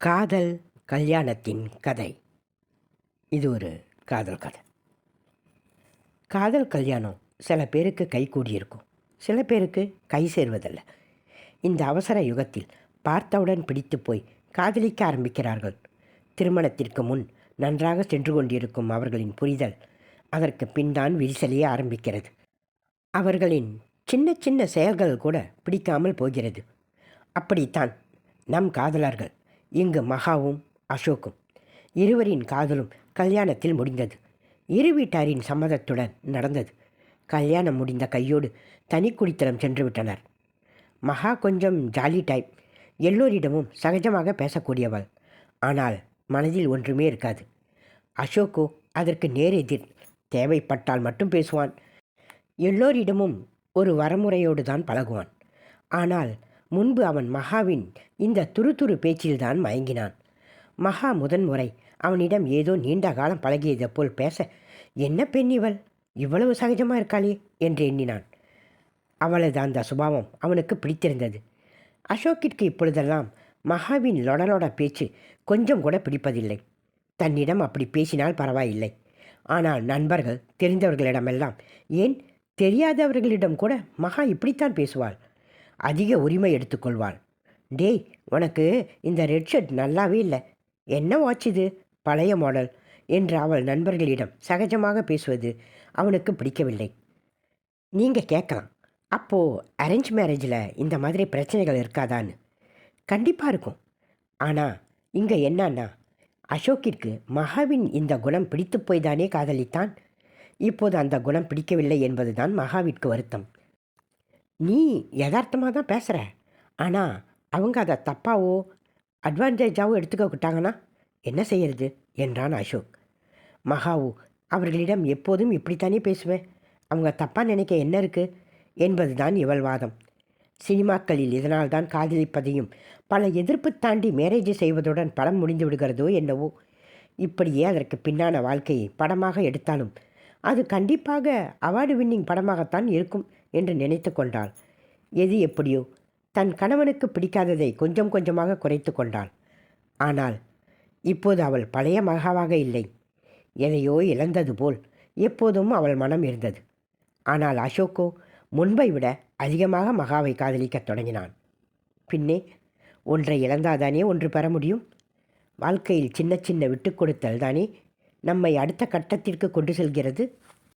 காதல் கல்யாணத்தின் கதை. இது ஒரு காதல் கதை. காதல் கல்யாணம் சில பேருக்கு கைகூடியிருக்கும், சில பேருக்கு கை சேர்வதில்லை. இந்த அவசர யுகத்தில் பார்த்தவுடன் பிடித்து போய் காதலிக்க ஆரம்பிக்கிறார்கள். திருமணத்திற்கு முன் நன்றாக சென்று கொண்டிருக்கும் அவர்களின் புரிதல் அதற்கு பின்தான் விரிசலையே ஆரம்பிக்கிறது. அவர்களின் சின்ன சின்ன செயல்கள் கூட பிடிக்காமல் போகிறது. அப்படித்தான் நம் காதலர்கள், இங்கு மகாவும் அசோக்கும். இருவரின் காதலும் கல்யாணத்தில் முடிந்தது. இரு வீட்டாரின் சம்மதத்துடன் நடந்தது. கல்யாணம் முடிந்த கையோடு தனி குடித்தனம் சென்று விட்டனர். மகா கொஞ்சம் ஜாலி டைப், எல்லோரிடமும் சகஜமாக பேசக்கூடியவள். ஆனால் மனதில் ஒன்றுமே இருக்காது. அசோக்கோ அதற்கு நேரெதிர். தேவைப்பட்டால் மட்டும் பேசுவான். எல்லோரிடமும் ஒரு வரமுறையோடு தான் பழகுவான். ஆனால் முன்பு அவன் மகாவின் இந்த துரு பேச்சில்தான் மயங்கினான். மகா முதன்முறை அவனிடம் ஏதோ நீண்ட காலம் பழகியதை போல் பேச, என்ன பெண் இவள், இவ்வளவு சகஜமாக இருக்காளே என்று எண்ணினான். அவளது அந்த சுபாவம் அவனுக்கு பிடித்திருந்தது. அசோக்கிற்கு இப்பொழுதெல்லாம் மகாவின் லொடலோட பேச்சு கொஞ்சம் கூட பிடிப்பதில்லை. தன்னிடம் அப்படி பேசினால் பரவாயில்லை. ஆனால் நண்பர்கள், தெரிந்தவர்களிடமெல்லாம், ஏன் தெரியாதவர்களிடம் கூட மகா இப்படித்தான் பேசுவாள். அதிக உரிமை எடுத்துக்கொள்வாள். டேய், உனக்கு இந்த ரெட் ஷர்ட் நல்லாவே இல்லை, என்ன வாட்ச் இது, பழைய மாடல் என்று அவள் நண்பர்களிடம் சகஜமாக பேசுவது அவனுக்கு பிடிக்கவில்லை. நீங்கள் கேட்கலாம், அப்போது அரேஞ்ச் மேரேஜில் இந்த மாதிரி பிரச்சனைகள் இருக்காதான்னு. கண்டிப்பாக இருக்கும். ஆனால் இங்கே என்னன்னா, அசோக்கிற்கு மகாவின் இந்த குணம் பிடித்து போய் தானே காதலித்தான். இப்போது அந்த குணம் பிடிக்கவில்லை என்பதுதான் மகாவிற்கு வருத்தம். நீ யதார்த்தமாக தான் பேசுகிற, ஆனால் அவங்க அதை தப்பாவோ அட்வான்டேஜாவோ எடுத்துக்கிட்டாங்கன்னா என்ன செய்யறது என்றான் அசோக். மகாவு, அவர்களிடம் எப்போதும் இப்படித்தானே பேசுவேன், அவங்க தப்பாக நினைக்க என்ன இருக்குது என்பதுதான் இவள் வாதம். சினிமாக்களில் இதனால் தான் காதலிப்பதையும் பல எதிர்ப்பு தாண்டி மேரேஜ் செய்வதுடன் படம் முடிந்து விடுகிறதோ என்னவோ. இப்படியே அதற்கு பின்னான வாழ்க்கையை படமாக எடுத்தாலும் அது கண்டிப்பாக அவார்டு வின்னிங் படமாகத்தான் இருக்கும் என்று நினைத்து கொண்டாள். எது எப்படியோ தன் கணவனுக்கு பிடிக்காததை கொஞ்சம் கொஞ்சமாக குறைத்து கொண்டாள். ஆனால் இப்போது அவள் பழைய மகாவாக இல்லை. எதையோ இழந்தது போல் எப்போதும் அவள் மனம் இருந்தது. ஆனால் அசோக்கோ முன்பை விட அதிகமாக மகாவை காதலிக்கத் தொடங்கினான். பின்னே ஒன்றை இழந்தாதானே ஒன்று பெற முடியும். வாழ்க்கையில் சின்ன சின்ன விட்டு கொடுத்தல் தானே நம்மை அடுத்த கட்டத்திற்கு கொண்டு செல்கிறது.